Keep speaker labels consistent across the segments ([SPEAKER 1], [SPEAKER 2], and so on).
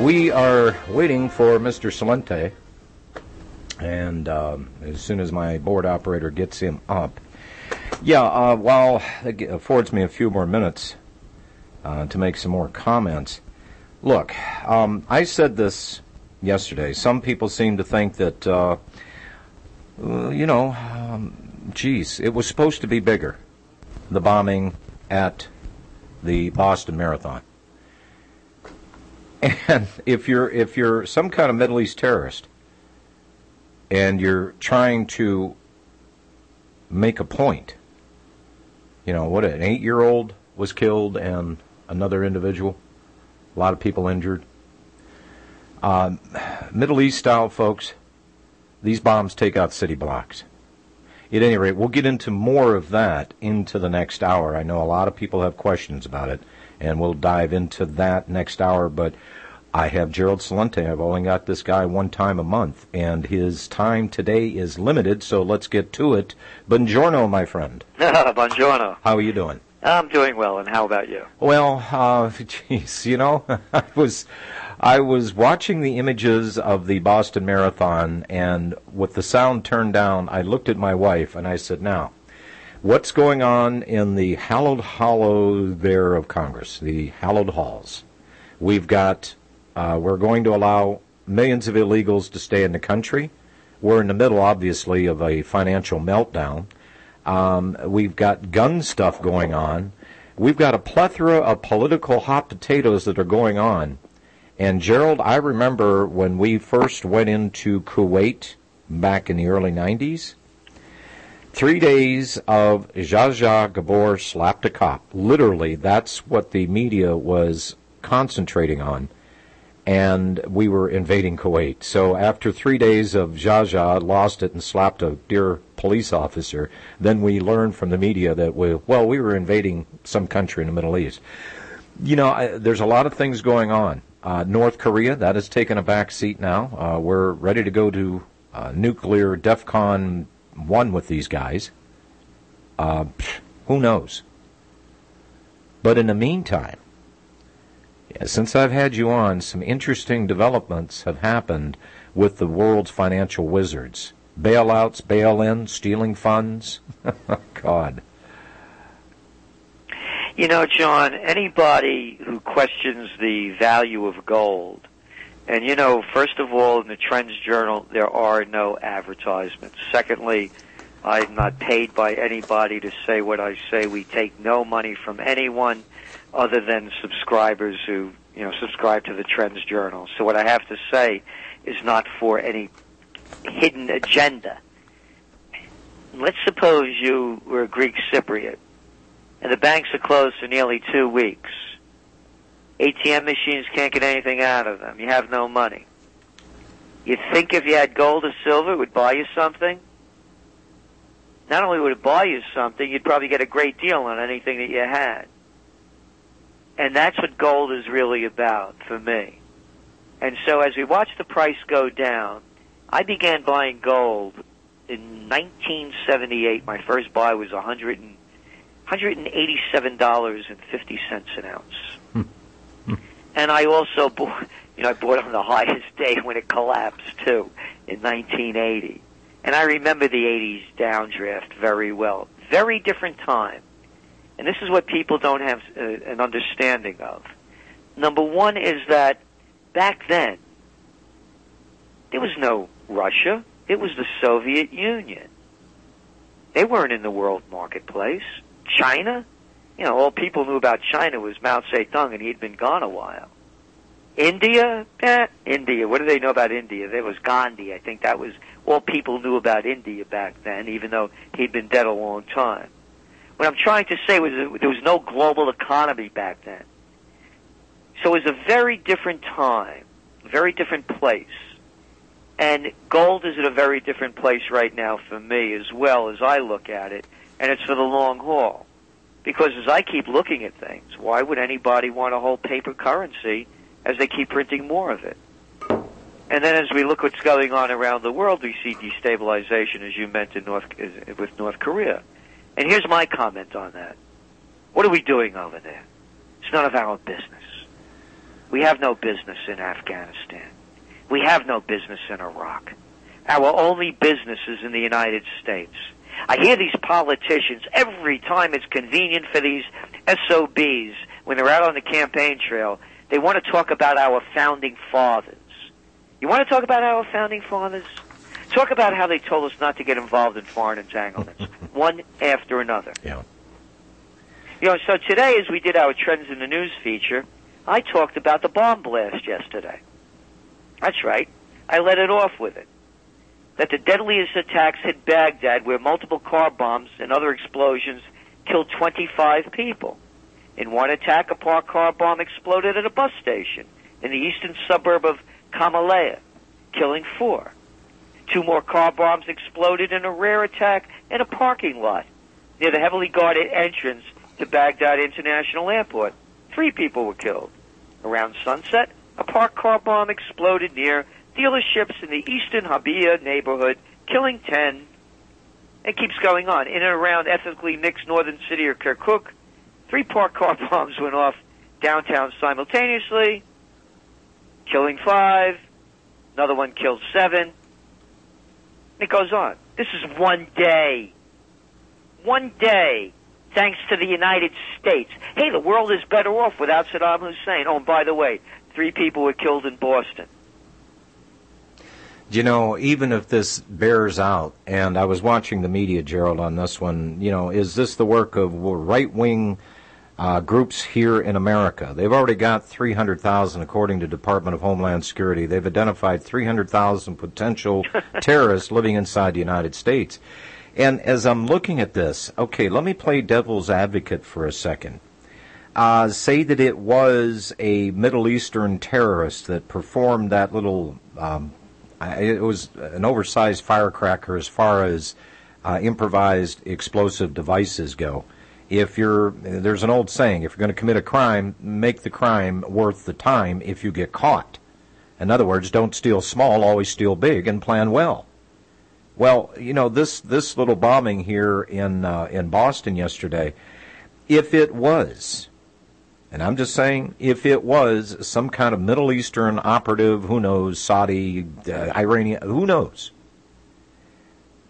[SPEAKER 1] We are waiting for Mr. Celente, and as soon as my board operator gets him up. While it affords me a few more minutes to make some more comments. Look, I said this yesterday. Some people seem to think that, it was supposed to be bigger, the bombing at the Boston Marathon. And if you're some kind of Middle East terrorist and you're trying to make a point, an 8-year-old was killed and another individual, a lot of people injured. Middle East style, folks, these bombs take out city blocks. At any rate, we'll get into more of that into the next hour. I know a lot of people have questions about it, and we'll dive into that next hour, but I have Gerald Celente. I've only got this guy one time a month, and his time today is limited, so let's get to it. Buongiorno, my friend.
[SPEAKER 2] Buongiorno.
[SPEAKER 1] How are you doing?
[SPEAKER 2] I'm doing well, and how about you?
[SPEAKER 1] Well, I was watching the images of the Boston Marathon, and with the sound turned down, I looked at my wife, and I said, now, what's going on in the hallowed hollow there of Congress, the hallowed halls? We've got, we're going to allow millions of illegals to stay in the country. We're in the middle, obviously, of a financial meltdown. We've got gun stuff going on. We've got a plethora of political hot potatoes that are going on. And, Gerald, I remember when we first went into Kuwait back in the early 90s, 3 days of Zsa Zsa Gabor slapped a cop. Literally, that's what the media was concentrating on. And we were invading Kuwait. So after 3 days of Zsa Zsa lost it and slapped a dear police officer, then we learned from the media that we were invading some country in the Middle East. There's a lot of things going on. North Korea, that has taken a back seat now. We're ready to go to nuclear DEFCON 1 with these guys. Who knows? But in the meantime, since I've had you on, some interesting developments have happened with the world's financial wizards. Bailouts, bail-ins, stealing funds. God.
[SPEAKER 2] John, anybody who questions the value of gold, and first of all, in the TrendsJournal, there are no advertisements. Secondly, I'm not paid by anybody to say what I say. We take no money from anyone other than subscribers who, subscribe to the TrendsJournal. So what I have to say is not for any hidden agenda. Let's suppose you were a Greek Cypriot, and the banks are closed for nearly 2 weeks. ATM machines can't get anything out of them. You have no money. You think if you had gold or silver, it would buy you something? Not only would it buy you something, you'd probably get a great deal on anything that you had. And that's what gold is really about for me. And so as we watch the price go down, I began buying gold in 1978. My first buy was $187.50 an ounce. And I also bought, I bought on the highest day when it collapsed too, in 1980. And I remember the 80s downdraft very well. Very different time. And this is what people don't have an understanding of. Number one is that back then, there was no Russia. It was the Soviet Union. They weren't in the world marketplace. China, all people knew about China was Mao Zedong, and he'd been gone a while. India, India. What do they know about India? There was Gandhi. I think that was all people knew about India back then, even though he'd been dead a long time. What I'm trying to say was that there was no global economy back then. So it was a very different time, a very different place. And gold is at a very different place right now for me as well as I look at it, and it's for the long haul. Because as I keep looking at things, why would anybody want to hold paper currency as they keep printing more of it? And then as we look what's going on around the world, we see destabilization, as you mentioned, with North Korea. And here's my comment on that. What are we doing over there? It's none of our business. We have no business in Afghanistan. We have no business in Iraq. Our only business is in the United States. I hear these politicians every time it's convenient for these SOBs, when they're out on the campaign trail, they want to talk about our founding fathers. You want to talk about our founding fathers? Talk about how they told us not to get involved in foreign entanglements, one after another.
[SPEAKER 1] Yeah.
[SPEAKER 2] So today, as we did our Trends in the News feature, I talked about the bomb blast yesterday. That's right. I let it off with it. That the deadliest attacks hit Baghdad, where multiple car bombs and other explosions killed 25 people. In one attack, a parked car bomb exploded at a bus station in the eastern suburb of Kamalaya, killing 4. 2 more car bombs exploded in a rare attack in a parking lot near the heavily guarded entrance to Baghdad International Airport. 3 people were killed. Around sunset, a parked car bomb exploded near dealerships in the eastern Habia neighborhood, killing 10. It keeps going on. In and around ethnically mixed northern city of Kirkuk, 3 parked car bombs went off downtown simultaneously, killing 5. Another one killed 7. It goes on. This is one day. One day, thanks to the United States. Hey, the world is better off without Saddam Hussein. Oh, and by the way, 3 people were killed in Boston.
[SPEAKER 1] You know, even if this bears out, and I was watching the media, Gerald, on this one, is this the work of right-wing groups here in America? They've already got 300,000, according to Department of Homeland Security. They've identified 300,000 potential terrorists living inside the United States. And as I'm looking at this, okay, let me play devil's advocate for a second. Say that it was a Middle Eastern terrorist that performed that little... it was an oversized firecracker as far as improvised explosive devices go. There's an old saying, if you're going to commit a crime, make the crime worth the time if you get caught. In other words, don't steal small, always steal big, and plan well. Well, this little bombing here in Boston yesterday, if it was, and I'm just saying, if it was some kind of Middle Eastern operative, who knows, Saudi, Iranian, who knows?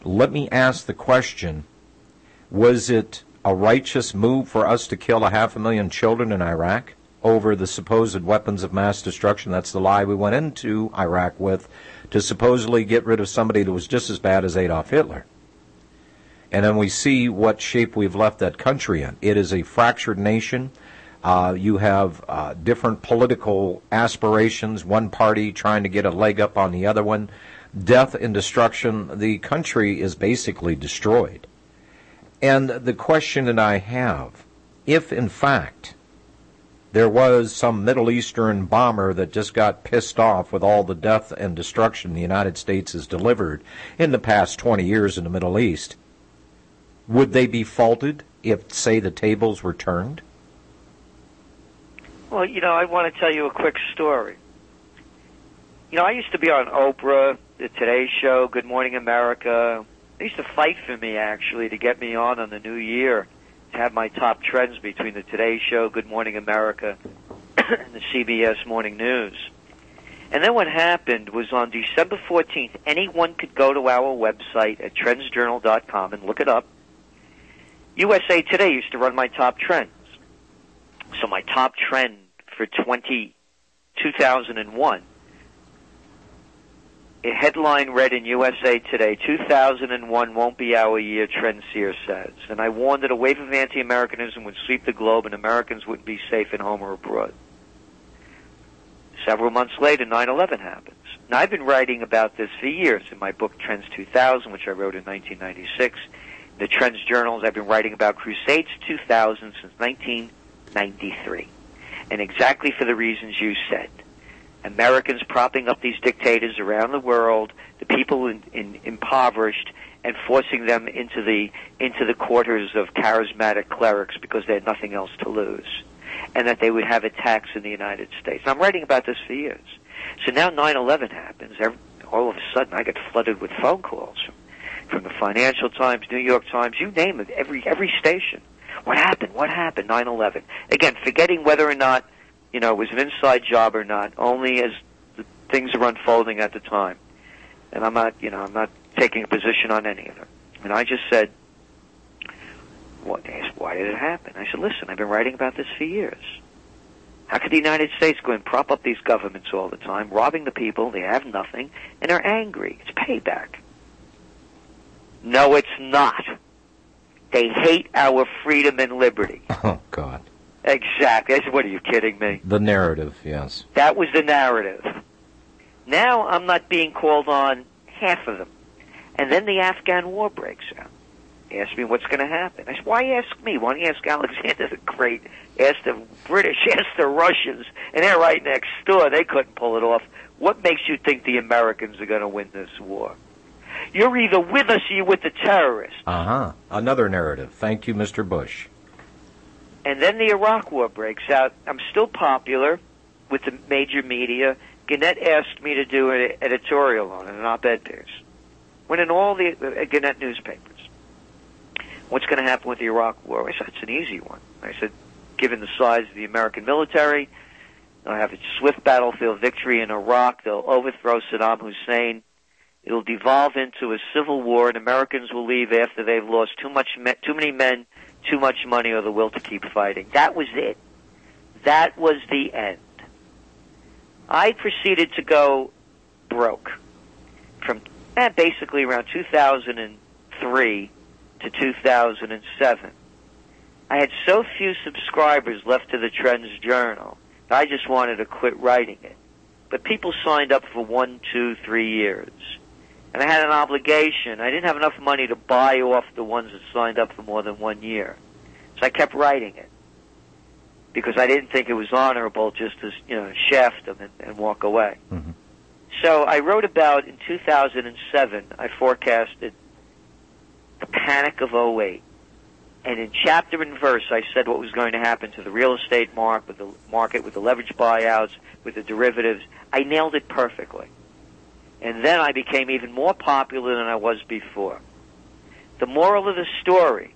[SPEAKER 1] Let me ask the question, was it a righteous move for us to kill 500,000 children in Iraq over the supposed weapons of mass destruction? That's the lie we went into Iraq with, to supposedly get rid of somebody that was just as bad as Adolf Hitler. And then we see what shape we've left that country in. It is a fractured nation. You have different political aspirations, one party trying to get a leg up on the other one. Death and destruction. The country is basically destroyed. And the question that I have, if in fact there was some Middle Eastern bomber that just got pissed off with all the death and destruction the United States has delivered in the past 20 years in the Middle East, would they be faulted if, say, the tables were turned?
[SPEAKER 2] Well, I want to tell you a quick story. I used to be on Oprah, the Today Show, Good Morning America. They used to fight for me, actually, to get me on the new year, to have my top trends between the Today Show, Good Morning America, and the CBS Morning News. And then what happened was on December 14th, anyone could go to our website at TrendsJournal.com and look it up. USA Today used to run my top trends. So my top trend for 2001, a headline read in USA Today, 2001 won't be our year, Trendseer says. And I warned that a wave of anti-Americanism would sweep the globe and Americans wouldn't be safe at home or abroad. Several months later, 9/11 happens. Now, I've been writing about this for years in my book, Trends 2000, which I wrote in 1996. The Trends Journals, I've been writing about Crusades 2000 since 1993. And exactly for the reasons you said. Americans propping up these dictators around the world, the people impoverished, and forcing them into the quarters of charismatic clerics because they had nothing else to lose, and that they would have attacks in the United States. I'm writing about this for years. So now 9/11 happens. All of a sudden, I get flooded with phone calls from the Financial Times, New York Times, you name it, every station. What happened? 9/11. Again, forgetting whether or not it was an inside job or not, only as the things are unfolding at the time. And I'm not taking a position on any of it. And I just said, they asked, why did it happen? I said, listen, I've been writing about this for years. How could the United States go and prop up these governments all the time, robbing the people, they have nothing, and they're angry? It's payback. No, it's not. They hate our freedom and liberty.
[SPEAKER 1] Oh, God.
[SPEAKER 2] Exactly. I said, what, are you kidding me?
[SPEAKER 1] The narrative, yes.
[SPEAKER 2] That was the narrative. Now I'm not being called on half of them. And then the Afghan war breaks out. He asked me what's going to happen. I said, why ask me? Why don't you ask Alexander the Great? Ask the British, ask the Russians, and they're right next door. They couldn't pull it off. What makes you think the Americans are going to win this war? You're either with us or you're with the terrorists.
[SPEAKER 1] Uh-huh. Another narrative. Thank you, Mr. Bush.
[SPEAKER 2] And then the Iraq war breaks out. I'm still popular with the major media. Gannett asked me to do an editorial on it, an op-ed piece. Went in all the Gannett newspapers. What's going to happen with the Iraq war? I said, it's an easy one. I said, given the size of the American military, they'll have a swift battlefield victory in Iraq. They'll overthrow Saddam Hussein. It'll devolve into a civil war, and Americans will leave after they've lost too many men, too much money, or the will to keep fighting. That was it. That was the end. I proceeded to go broke from basically around 2003 to 2007. I had so few subscribers left to the TrendsJournal that I just wanted to quit writing it. But people signed up for 1, 2, 3 years. And I had an obligation. I didn't have enough money to buy off the ones that signed up for more than 1 year. So I kept writing it. Because I didn't think it was honorable just to, shaft them and walk away.
[SPEAKER 1] Mm-hmm.
[SPEAKER 2] So I wrote about, in 2007, I forecasted the panic of '08. And in chapter and verse, I said what was going to happen to the real estate market, with the leveraged buyouts, with the derivatives. I nailed it perfectly. And then I became even more popular than I was before. The moral of the story: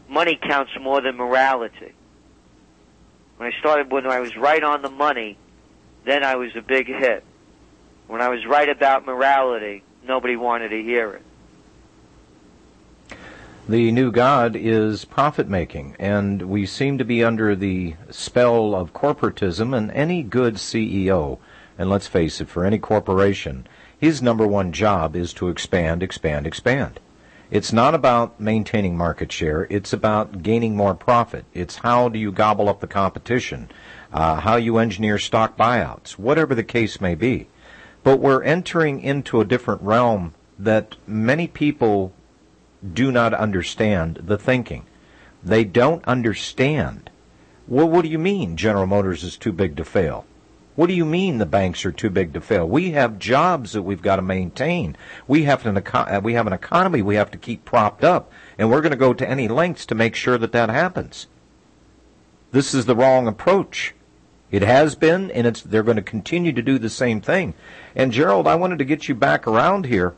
[SPEAKER 2] money counts more than morality. When I was right on the money, then I was a big hit. When I was right about morality, nobody wanted to hear it.
[SPEAKER 1] The new God is profit-making, and we seem to be under the spell of corporatism, and any good CEO, and let's face it, for any corporation, his number one job is to expand, expand, expand. It's not about maintaining market share. It's about gaining more profit. It's how do you gobble up the competition, how you engineer stock buyouts, whatever the case may be. But we're entering into a different realm that many people do not understand the thinking. They don't understand. Well, what do you mean General Motors is too big to fail? What do you mean the banks are too big to fail? We have jobs that we've got to maintain. We have an economy we have to keep propped up, and we're going to go to any lengths to make sure that happens. This is the wrong approach. It has been, and they're going to continue to do the same thing. And Gerald, I wanted to get you back around here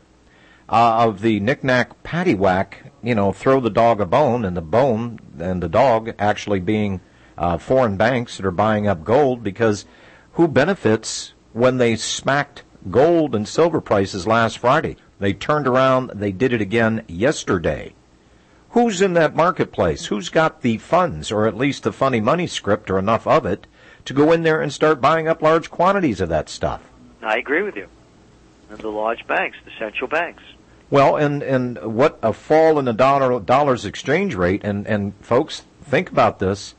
[SPEAKER 1] of the knick-knack paddywhack, throw the dog a bone, and the dog actually being foreign banks that are buying up gold, because who benefits when they smacked gold and silver prices last Friday? They turned around, they did it again yesterday. Who's in that marketplace? Who's got the funds, or at least the funny money script, or enough of it, to go in there and start buying up large quantities of that stuff?
[SPEAKER 2] I agree with you. And the large banks, the central banks.
[SPEAKER 1] Well, and what a fall in the dollar's exchange rate, and folks, think about this.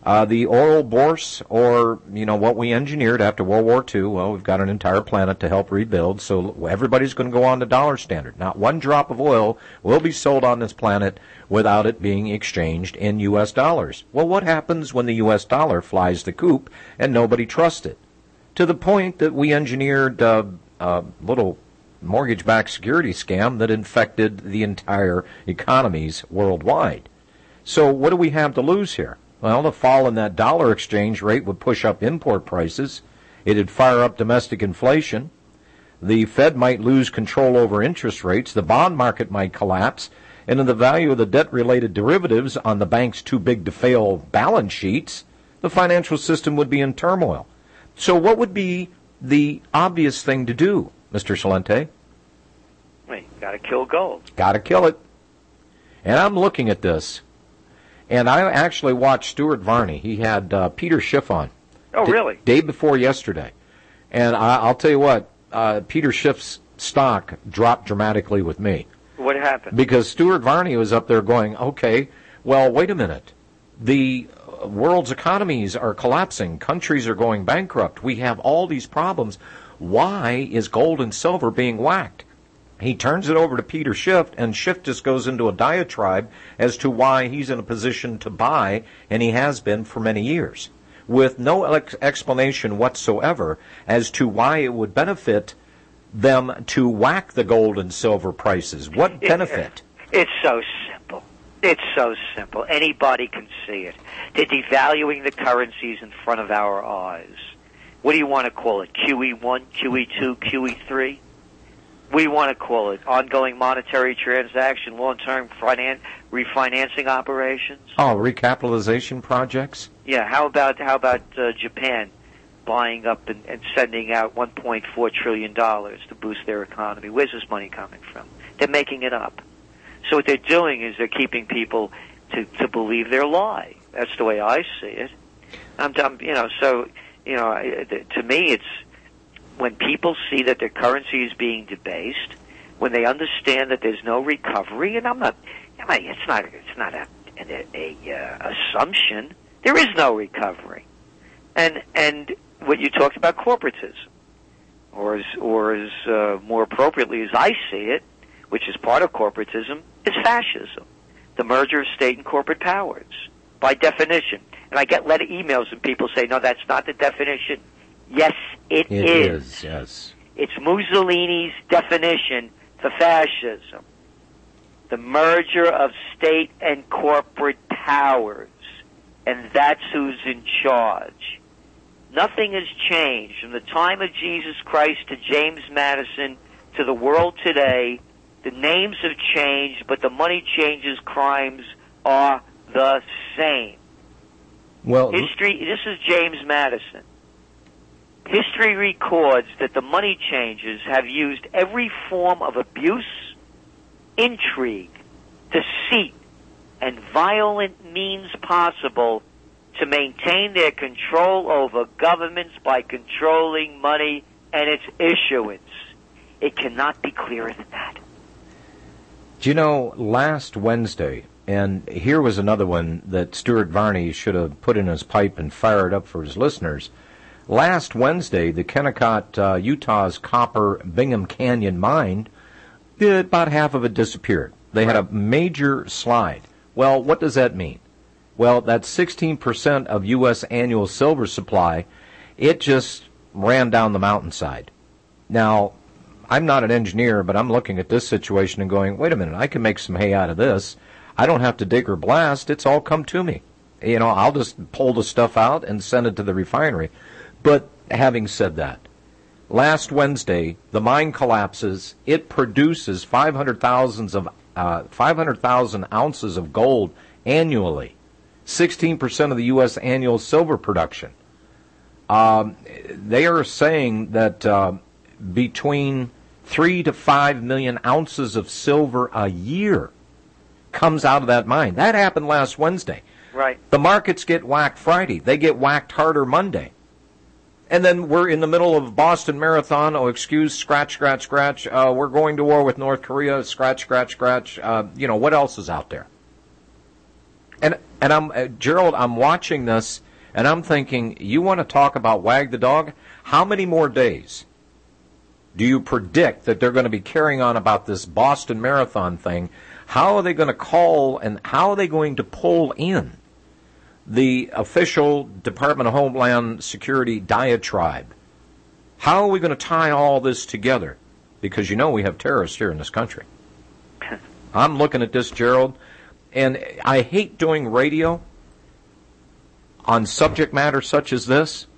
[SPEAKER 1] The oil bourse, or, what we engineered after World War II, well, we've got an entire planet to help rebuild, so everybody's going to go on the dollar standard. Not one drop of oil will be sold on this planet without it being exchanged in U.S. dollars. Well, what happens when the U.S. dollar flies the coop and nobody trusts it? To the point that we engineered a little mortgage-backed security scam that infected the entire economies worldwide. So what do we have to lose here? Well, the fall in that dollar exchange rate would push up import prices. It'd fire up domestic inflation. The Fed might lose control over interest rates. The bond market might collapse. And then the value of the debt-related derivatives on the bank's too-big-to-fail balance sheets the financial system would be in turmoil. So what would be the obvious thing to do, Mr. Celente?
[SPEAKER 2] Well, you got to kill gold.
[SPEAKER 1] Got to kill it. And I'm looking at this, and I actually watched Stuart Varney. He had Peter Schiff on.
[SPEAKER 2] Oh, really?
[SPEAKER 1] Day before yesterday. And I'll tell you what, Peter Schiff's stock dropped dramatically with me.
[SPEAKER 2] What happened?
[SPEAKER 1] Because Stuart Varney was up there going, okay, well, wait a minute. The world's economies are collapsing. Countries are going bankrupt. We have all these problems. Why is gold and silver being whacked? He turns it over to Peter Schiff, and Schiff just goes into a diatribe as to why he's in a position to buy, and he has been for many years, with no explanation whatsoever as to why it would benefit them to whack the gold and silver prices. What benefit?
[SPEAKER 2] It's so simple. It's so simple. Anybody can see it. They're devaluing the currencies in front of our eyes. What do you want to call it? QE1, QE2, QE3? What do you want to call it? Ongoing monetary transaction, long-term refinancing operations?
[SPEAKER 1] Oh, recapitalization projects?
[SPEAKER 2] Yeah, how about Japan buying up and sending out $1.4 trillion to boost their economy? Where's this money coming from? They're making it up. So what they're doing is they're keeping people to believe their lie. That's the way I see it. To me, it's when people see that their currency is being debased, when they understand that there's no recovery, and it's not an assumption. There is no recovery, and what you talked about, corporatism, or as more appropriately as I see it, which is part of corporatism, is fascism, the merger of state and corporate powers, by definition. And I get emails and people say, no, that's not the definition. Yes, it is.
[SPEAKER 1] Yes.
[SPEAKER 2] It's Mussolini's definition for fascism. The merger of state and corporate powers. And that's who's in charge. Nothing has changed from the time of Jesus Christ to James Madison to the world today. The names have changed, but the money changes, crimes are the same.
[SPEAKER 1] Well,
[SPEAKER 2] history, this is James Madison. History records that the money changers have used every form of abuse, intrigue, deceit, and violent means possible to maintain their control over governments by controlling money and its issuance. It cannot be clearer than that.
[SPEAKER 1] Do you know, last Wednesday, and here was another one that Stuart Varney should have put in his pipe and fired up for his listeners. Last Wednesday, the Kennecott, Utah's copper Bingham Canyon mine, about half of it disappeared. They had a major slide. Well, what does that mean? Well, that's 16% of U.S. annual silver supply. It just ran down the mountainside. Now, I'm not an engineer, but I'm looking at this situation and going, wait a minute, I can make some hay out of this. I don't have to dig or blast. It's all come to me. I'll just pull the stuff out and send it to the refinery. But having said that, last Wednesday, the mine collapses. It produces 500,000 ounces of gold annually, 16% of the U.S. annual silver production. They are saying that between 3 to 5 million ounces of silver a year comes out of that mine. That happened last Wednesday.
[SPEAKER 2] Right.
[SPEAKER 1] The markets get whacked Friday. They get whacked harder Monday. And then we're in the middle of Boston Marathon. Oh, excuse, scratch, scratch, scratch. We're going to war with North Korea. Scratch, scratch, scratch. What else is out there? And I'm Gerald, I'm watching this, and I'm thinking, you want to talk about wag the dog? How many more days do you predict that they're going to be carrying on about this Boston Marathon thing? How are they going to call, and how are they going to pull in the official Department of Homeland Security diatribe? How are we going to tie all this together? Because we have terrorists here in this country. I'm looking at this, Gerald, and I hate doing radio on subject matter such as this,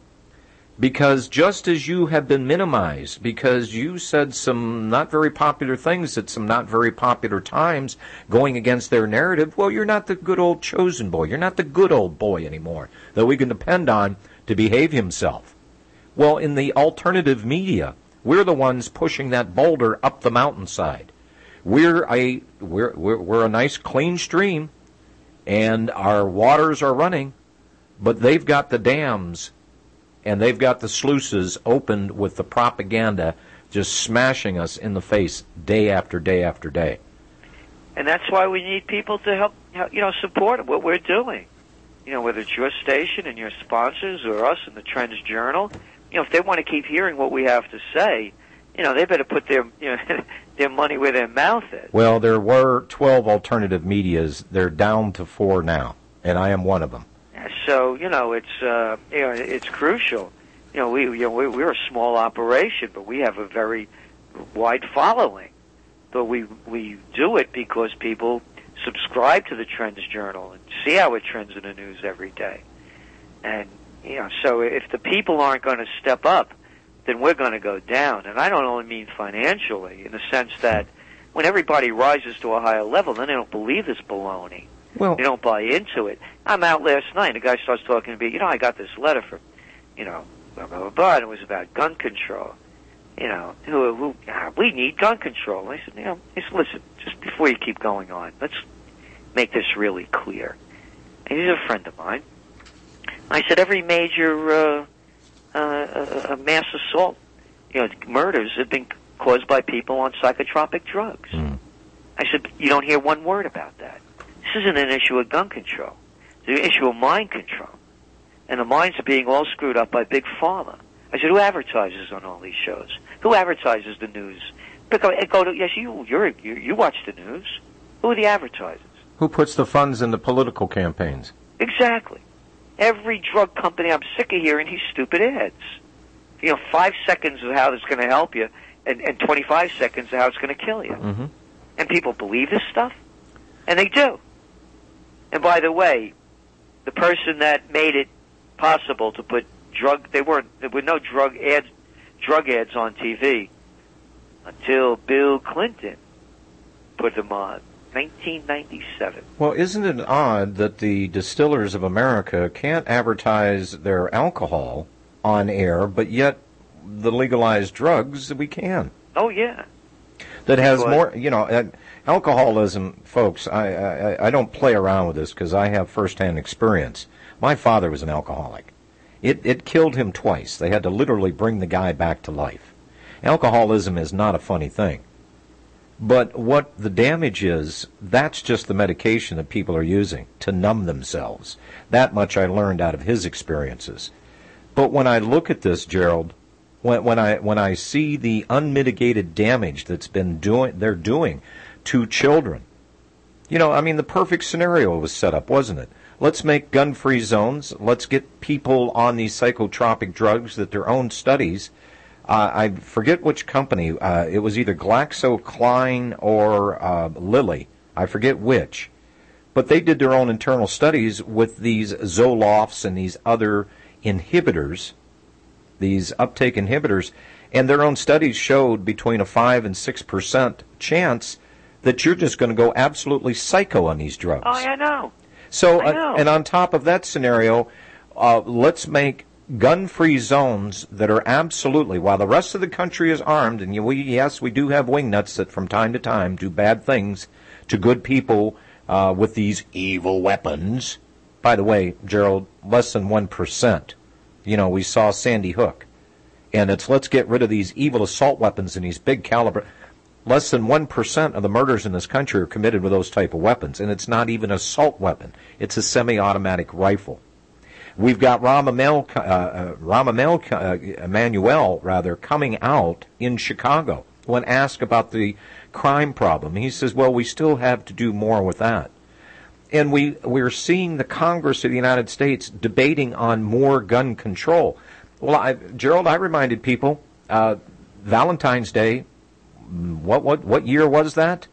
[SPEAKER 1] Because just as you have been minimized, because you said some not very popular things at some not very popular times going against their narrative, well, you're not the good old chosen boy. You're not the good old boy anymore that we can depend on to behave himself. Well, in the alternative media, we're the ones pushing that boulder up the mountainside. We're a nice clean stream, and our waters are running, but they've got the dams and they've got the sluices opened with the propaganda just smashing us in the face day after day after day.
[SPEAKER 2] And that's why we need people to help support what we're doing. Whether it's your station and your sponsors or us in the TrendsJournal, if they want to keep hearing what we have to say, they better put their their money where their mouth is.
[SPEAKER 1] Well, there were 12 alternative medias. They're down to 4 now, and I am one of them.
[SPEAKER 2] So it's crucial. We're a small operation, but we have a very wide following. But we do it because people subscribe to the TrendsJournal and see how it trends in the news every day. And so if the people aren't going to step up, then we're going to go down. And I don't only mean financially, in the sense that when everybody rises to a higher level, then they don't believe this baloney.
[SPEAKER 1] Well,
[SPEAKER 2] they don't buy into it. I'm out last night, and a guy starts talking to me, I got this letter from, blah, blah, blah, blah, and it was about gun control. We need gun control. And I said, listen, just before you keep going on, let's make this really clear. And he's a friend of mine. I said, every major mass assault, murders have been caused by people on psychotropic drugs. I said, you don't hear one word about that. This isn't an issue of gun control. It's an issue of mind control. And the minds are being all screwed up by Big Pharma. I said, who advertises on all these shows? Who advertises the news? Yes, you watch the news. Who are the advertisers?
[SPEAKER 1] Who puts the funds in the political campaigns?
[SPEAKER 2] Exactly. Every drug company, I'm sick of hearing these stupid ads. 5 seconds of how it's going to help you, and 25 seconds of how it's going to kill you.
[SPEAKER 1] Mm-hmm.
[SPEAKER 2] And people believe this stuff, and they do. And by the way, the person that made it possible to put there were no drug ads on TV until Bill Clinton put them on. 1997.
[SPEAKER 1] Well, isn't it odd that the distillers of America can't advertise their alcohol on air, but yet the legalized drugs we can?
[SPEAKER 2] Oh, yeah.
[SPEAKER 1] That has more, alcoholism, folks, I don't play around with this because I have firsthand experience. My father was an alcoholic. It killed him twice. They had to literally bring the guy back to life. Alcoholism is not a funny thing. But what the damage is, that's just the medication that people are using to numb themselves. That much I learned out of his experiences. But when I look at this, Gerald, when I see the unmitigated damage that's they're doing to children, the perfect scenario was set up, wasn't it? Let's make gun-free zones. Let's get people on these psychotropic drugs that their own studies. I forget which company. It was either GlaxoSmithKline or Lilly. I forget which. But they did their own internal studies with these Zolofts and these other inhibitors, these uptake inhibitors, and their own studies showed between a 5 and 6% chance that you're just going to go absolutely psycho on these drugs.
[SPEAKER 2] Oh, I know.
[SPEAKER 1] So, and on top of that scenario, let's make gun-free zones that are absolutely, while the rest of the country is armed, and yes, we do have wingnuts that from time to time do bad things to good people with these evil weapons. By the way, Gerald, less than 1%. We saw Sandy Hook. And it's let's get rid of these evil assault weapons and these big caliber. Less than 1% of the murders in this country are committed with those type of weapons. And it's not even an assault weapon. It's a semi-automatic rifle. We've got Rahm Emanuel coming out in Chicago when asked about the crime problem. He says, well, we still have to do more with that. And we're seeing the Congress of the United States debating on more gun control. Well, Gerald, I reminded people, Valentine's Day, what year was that?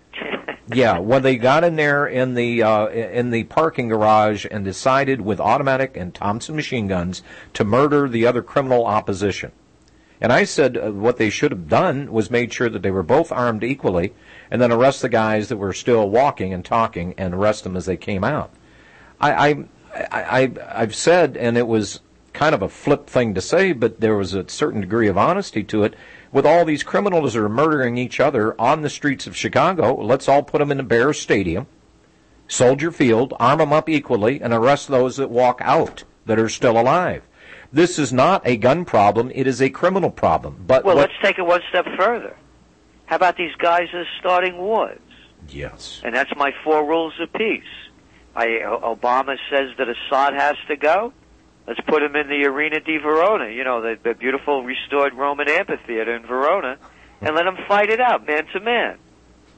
[SPEAKER 1] Yeah, when they got in there in the parking garage and decided with automatic and Thompson machine guns to murder the other criminal opposition. And I said what they should have done was made sure that they were both armed equally, and then arrest the guys that were still walking and talking, and arrest them as they came out. I've said, and it was kind of a flip thing to say, but there was a certain degree of honesty to it. With all these criminals that are murdering each other on the streets of Chicago, let's all put them in the Bears Stadium, Soldier Field, arm them up equally, and arrest those that walk out that are still alive. This is not a gun problem. It is a criminal problem. But
[SPEAKER 2] let's take it one step further. How about these guys that are starting wars?
[SPEAKER 1] Yes.
[SPEAKER 2] And that's my 4 rules of peace. Obama says that Assad has to go. Let's put him in the Arena di Verona, the beautiful restored Roman amphitheater in Verona, and let him fight it out, man to man.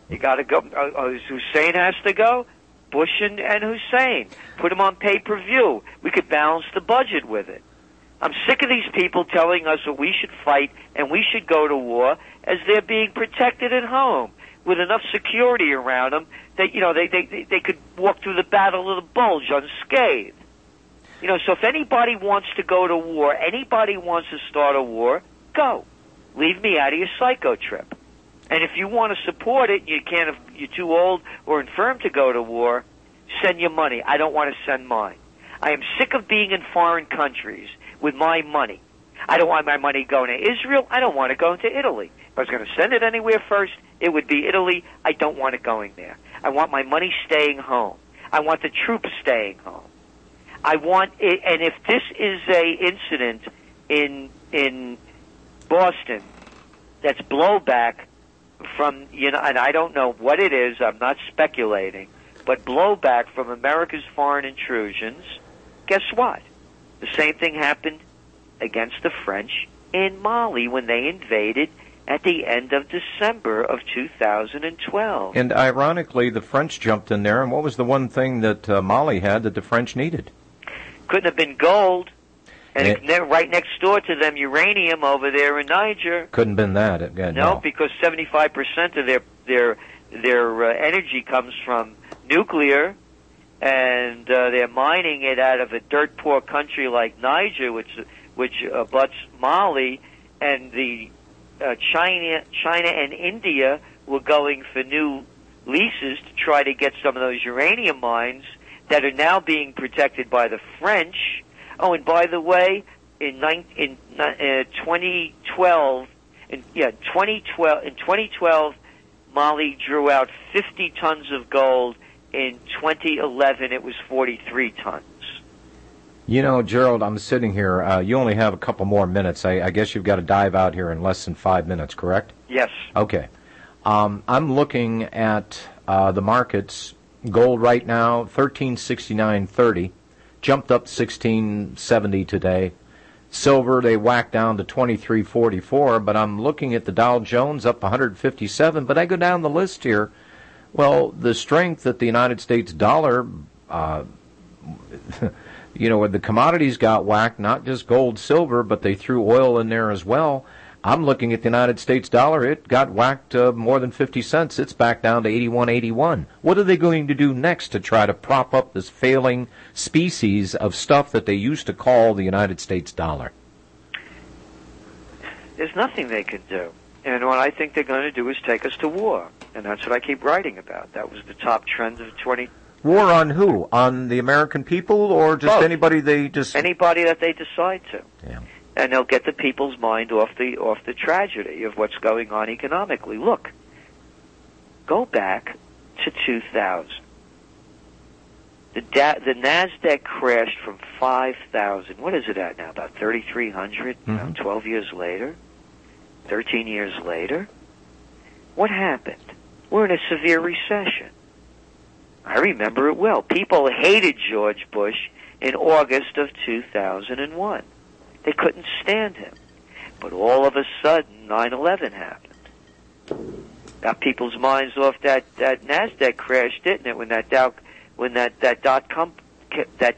[SPEAKER 2] You got to go. Hussein has to go. Bush and Hussein. Put him on pay-per-view. We could balance the budget with it. I'm sick of these people telling us that we should fight and we should go to war as they're being protected at home with enough security around them that, they could walk through the Battle of the Bulge unscathed. So if anybody wants to go to war, anybody wants to start a war, go. Leave me out of your psycho trip. And if you want to support it, you're too old or infirm to go to war, send your money. I don't want to send mine. I am sick of being in foreign countries with my money. I don't want my money going to Israel. I don't want it going to Italy. If I was going to send it anywhere first, it would be Italy. I don't want it going there. I want my money staying home. I want the troops staying home. I want it, and if this is a incident in Boston that's blowback from, and I don't know what it is, I'm not speculating, but blowback from America's foreign intrusions, guess what? The same thing happened against the French in Mali when they invaded at the end of December of 2012.
[SPEAKER 1] And ironically, the French jumped in there, and what was the one thing that Mali had that the French needed?
[SPEAKER 2] Couldn't have been gold. And right next door to them, uranium over there in Niger.
[SPEAKER 1] Couldn't have been that.
[SPEAKER 2] No, because 75% of their energy comes from nuclear, and they're mining it out of a dirt-poor country like Niger, which abuts Mali, and the China and India were going for new leases to try to get some of those uranium mines that are now being protected by the French. Oh, and by the way, in 2012, in 2012, Mali drew out 50 tons of gold. In 2011, it was 43 tons.
[SPEAKER 1] Gerald, I'm sitting here. You only have a couple more minutes. I guess you've got to dive out here in less than 5 minutes, correct?
[SPEAKER 2] Yes.
[SPEAKER 1] Okay. I'm looking at the markets. Gold right now, 1369.30, jumped up 1670 today. Silver, they whacked down to 2344, but I'm looking at the Dow Jones up 157. But I go down the list here. Well, the strength that the United States dollar, where the commodities got whacked, not just gold, silver, but they threw oil in there as well. I'm looking at the United States dollar. It got whacked more than 50 cents. It's back down to 81.81. What are they going to do next to try to prop up this failing species of stuff that they used to call the United States dollar?
[SPEAKER 2] There's nothing they can do. And what I think they're going to do is take us to war. And that's what I keep writing about. That was the top trend of 20...
[SPEAKER 1] War on who? On the American people, or just
[SPEAKER 2] Both.
[SPEAKER 1] Anybody they just...
[SPEAKER 2] Anybody that they decide to.
[SPEAKER 1] Yeah.
[SPEAKER 2] And they'll get the people's mind off the tragedy of what's going on economically. Look, go back to 2000. The NASDAQ crashed from 5,000. What is it at now? About 3,300? 12 years later? 13 years later? What happened? We're in a severe recession. I remember it well. People hated George Bush in August of 2001. They couldn't stand him. But all of a sudden, 9/11 happened. Got people's minds off that NASDAQ crash, didn't it? When that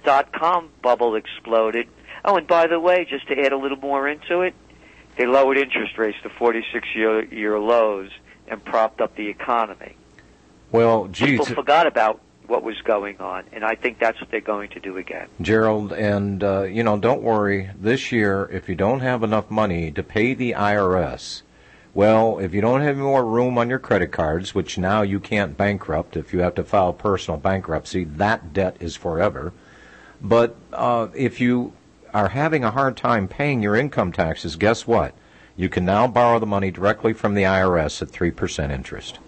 [SPEAKER 2] dot-com bubble exploded. Oh, and by the way, just to add a little more into it, they lowered interest rates to 46-year lows and propped up the economy.
[SPEAKER 1] Well, geez.
[SPEAKER 2] People forgot about what was going on, and I think that's what they're going to do again.
[SPEAKER 1] Gerald, and, don't worry. This year, if you don't have enough money to pay the IRS, well, if you don't have more room on your credit cards, which now you can't bankrupt if you have to file personal bankruptcy, that debt is forever. But if you are having a hard time paying your income taxes, guess what? You can now borrow the money directly from the IRS at 3% interest.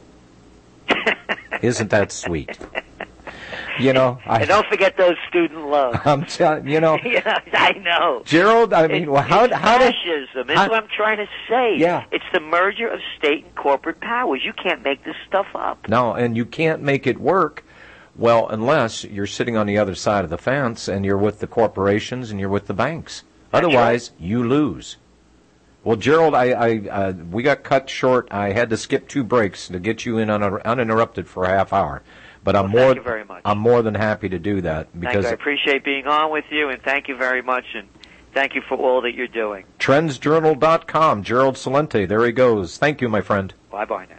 [SPEAKER 1] Isn't that sweet? And
[SPEAKER 2] don't forget those student loans.
[SPEAKER 1] I'm telling
[SPEAKER 2] I know.
[SPEAKER 1] Gerald, I mean, how
[SPEAKER 2] fascism is what I'm trying to say.
[SPEAKER 1] Yeah.
[SPEAKER 2] It's the merger of state and corporate powers. You can't make this stuff up.
[SPEAKER 1] No, and you can't make it work, well, unless you're sitting on the other side of the fence and you're with the corporations and you're with the banks.
[SPEAKER 2] That's
[SPEAKER 1] Otherwise,
[SPEAKER 2] right.
[SPEAKER 1] You lose. Well, Gerald, we got cut short. I had to skip 2 breaks to get you in uninterrupted for a half hour. But
[SPEAKER 2] thank you very much.
[SPEAKER 1] I'm more than happy to do that because
[SPEAKER 2] I appreciate being on with you, and thank you very much, and thank you for all that you're doing.
[SPEAKER 1] TrendsJournal.com, Gerald Celente, there he goes. Thank you, my friend.
[SPEAKER 2] Bye-bye now.